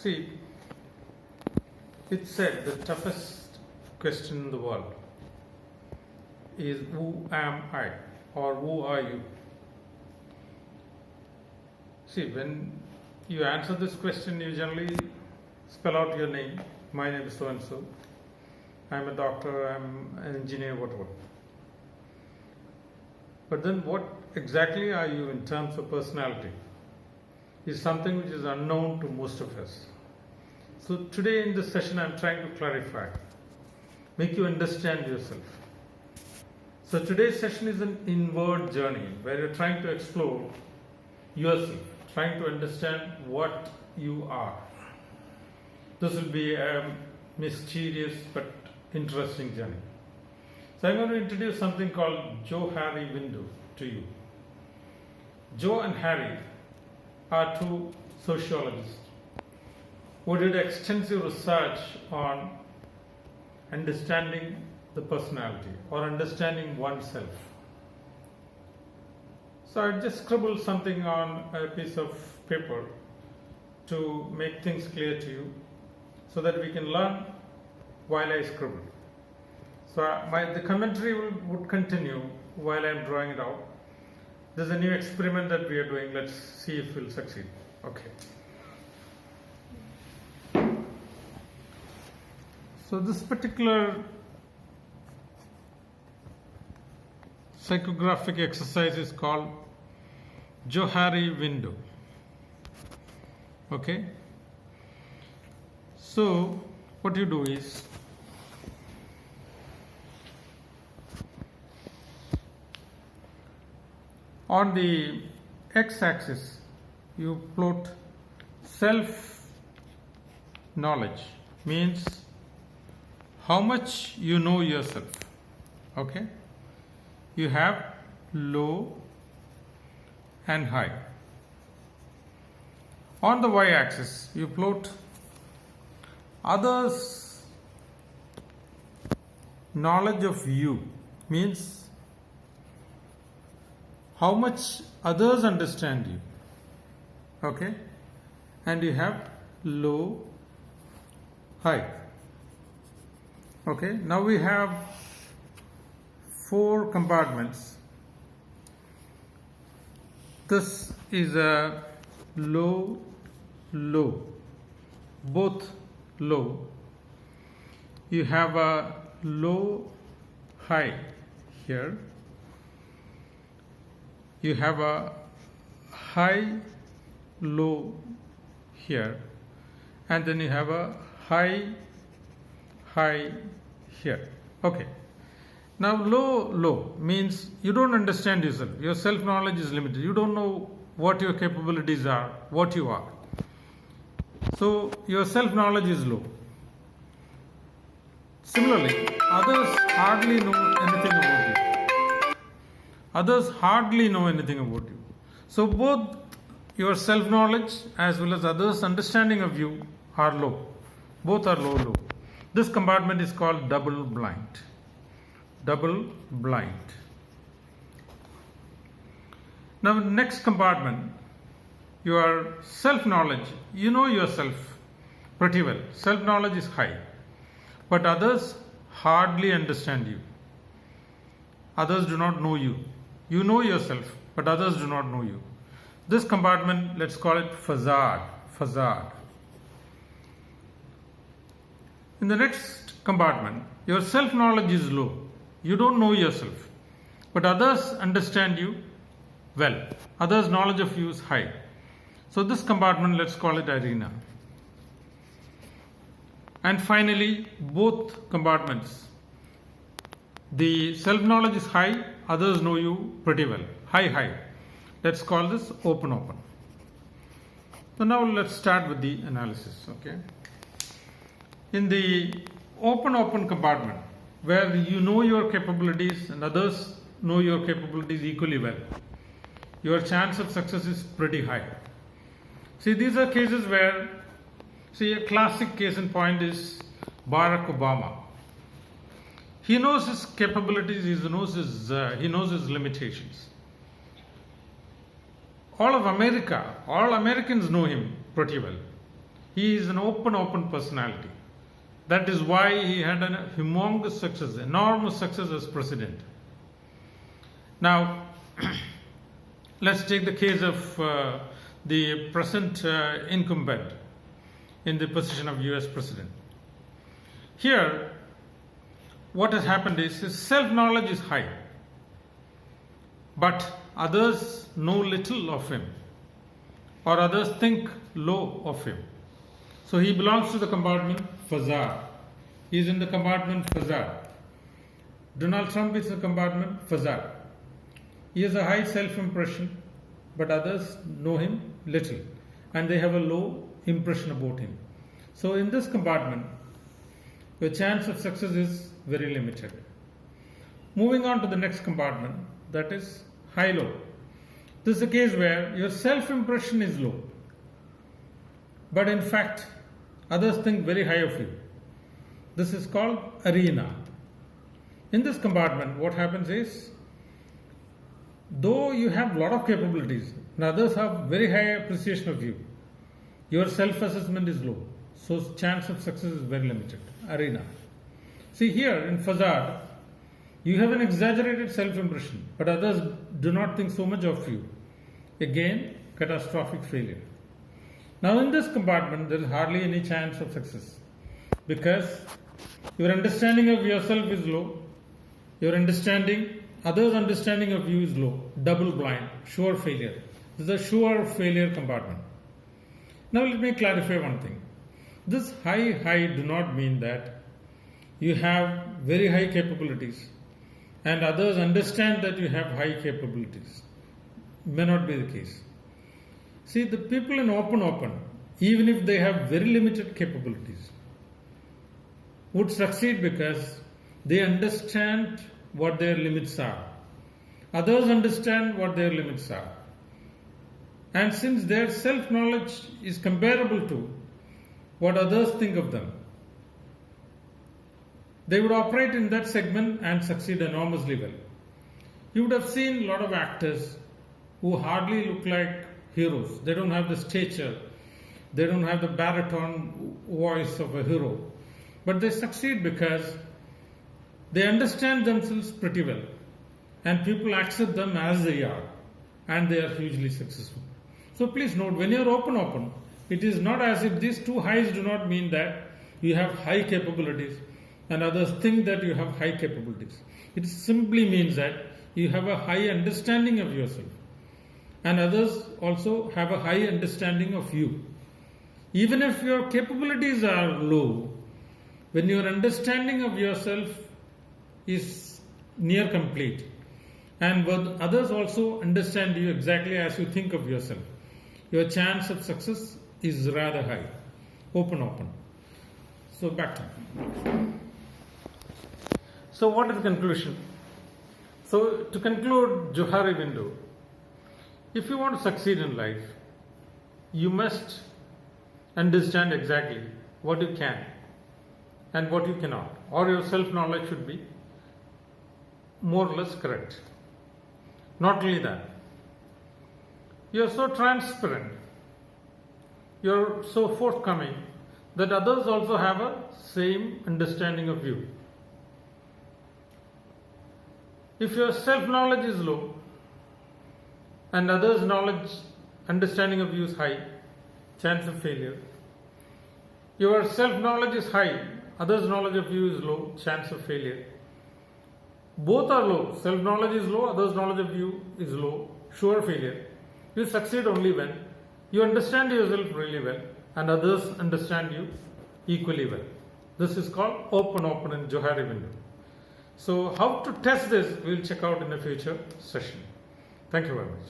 See, it's said the toughest question in the world is who am I or who are you? See, when you answer this question, you generally spell out your name. My name is so and so. I'm a doctor, I'm an engineer, whatever. But then what exactly are you in terms of personality is something which is unknown to most of us. So today in this session I'm trying to clarify, make you understand yourself. So today's session is an inward journey where you're trying to explore yourself, trying to understand what you are. This will be a mysterious but interesting journey. So I'm going to introduce something called Joe Harry window to you. Joe and Harry are two sociologists who did extensive research on understanding the personality or understanding oneself. So I just scribbled something on a piece of paper to make things clear to you so that we can learn while I scribble. So the commentary would continue while I'm drawing it out. There's a new experiment that we are doing. Let's see if we'll succeed. Okay. So this particular psychographic exercise is called Johari window. Okay. So what you do is on the x-axis you plot self-knowledge, means how much you know yourself. Okay, you have low and high. On the y-axis you plot others' knowledge of you, means how much others understand you. Okay, and you have low, high. Okay, now we have 4 compartments. This is a low, low, both low. You have a low, high here. You have a high, low here, and then you have a high, high here. Okay. Now low, low means you don't understand yourself. Your self-knowledge is limited. You don't know what your capabilities are, what you are. So your self-knowledge is low. Similarly, others hardly know anything about you. Others hardly know anything about you. So both your self-knowledge as well as others' understanding of you are low. Both are low, low. This compartment is called double blind. Double blind. Now next compartment, your self-knowledge. You know yourself pretty well. Self-knowledge is high. But others hardly understand you. Others do not know you. You know yourself, but others do not know you. This compartment, let's call it facade. Facade. In the next compartment, your self-knowledge is low. You don't know yourself, but others understand you well. Others' knowledge of you is high. So this compartment, let's call it arena. And finally, both compartments. The self-knowledge is high, others know you pretty well. High, high. Let's call this open, open. So now let's start with the analysis. Okay. In the open, open compartment, where you know your capabilities and others know your capabilities equally well, your chance of success is pretty high. See, these are cases where, see, a classic case in point is Barack Obama. He knows his capabilities, he knows his limitations. All Americans know him pretty well. He is an open personality. That is why he had a humongous success, enormous success as president. Now, let's take the case of the present incumbent in the position of US president. Here, what has happened is his self-knowledge is high, but others know little of him, or others think low of him. So he belongs to the compartment Fazad. He is in the compartment Fazad. Donald Trump is in the compartment Fazad. He has a high self-impression, but others know him little, and they have a low impression about him. So in this compartment, your chance of success is very limited. Moving on to the next compartment, that is high-low. This is a case where your self-impression is low, but in fact, others think very high of you. This is called arena. In this compartment, what happens is, though you have a lot of capabilities and others have very high appreciation of you, your self-assessment is low. So chance of success is very limited. Arena. See here in Fazad, you have an exaggerated self-impression, but others do not think so much of you. Again, catastrophic failure. Now in this compartment, there is hardly any chance of success because your understanding of yourself is low, others' understanding of you is low, double blind, sure failure. This is a sure failure compartment. Now let me clarify one thing. This high do not mean that you have very high capabilities and others understand that you have high capabilities. May not be the case. See, the people in open, even if they have very limited capabilities, would succeed because they understand what their limits are. Others understand what their limits are. And since their self-knowledge is comparable to what others think of them, they would operate in that segment and succeed enormously well. You would have seen a lot of actors who hardly look like heroes. They don't have the stature, they don't have the baritone voice of a hero, but they succeed because they understand themselves pretty well and people accept them as they are and they are hugely successful. So please note, when you are open, it is not as if these two highs do not mean that you have high capabilities and others think that you have high capabilities. It simply means that you have a high understanding of yourself and others also have a high understanding of you. Even if your capabilities are low, when your understanding of yourself is near complete and when others also understand you exactly as you think of yourself, your chance of success is rather high. Open. So back to you. So what is the conclusion? So to conclude Johari window, if you want to succeed in life, you must understand exactly what you can and what you cannot, or your self-knowledge should be more or less correct. Not only that, you are so transparent, you are so forthcoming that others also have a same understanding of you. If your self-knowledge is low and others' understanding of you is high, chance of failure. Your self-knowledge is high, others' knowledge of you is low, chance of failure. Both are low. Self-knowledge is low, others' knowledge of you is low, sure failure. You succeed only when you understand yourself really well and others understand you equally well. This is called open in Johari window. So how to test this, we'll check out in a future session. Thank you very much.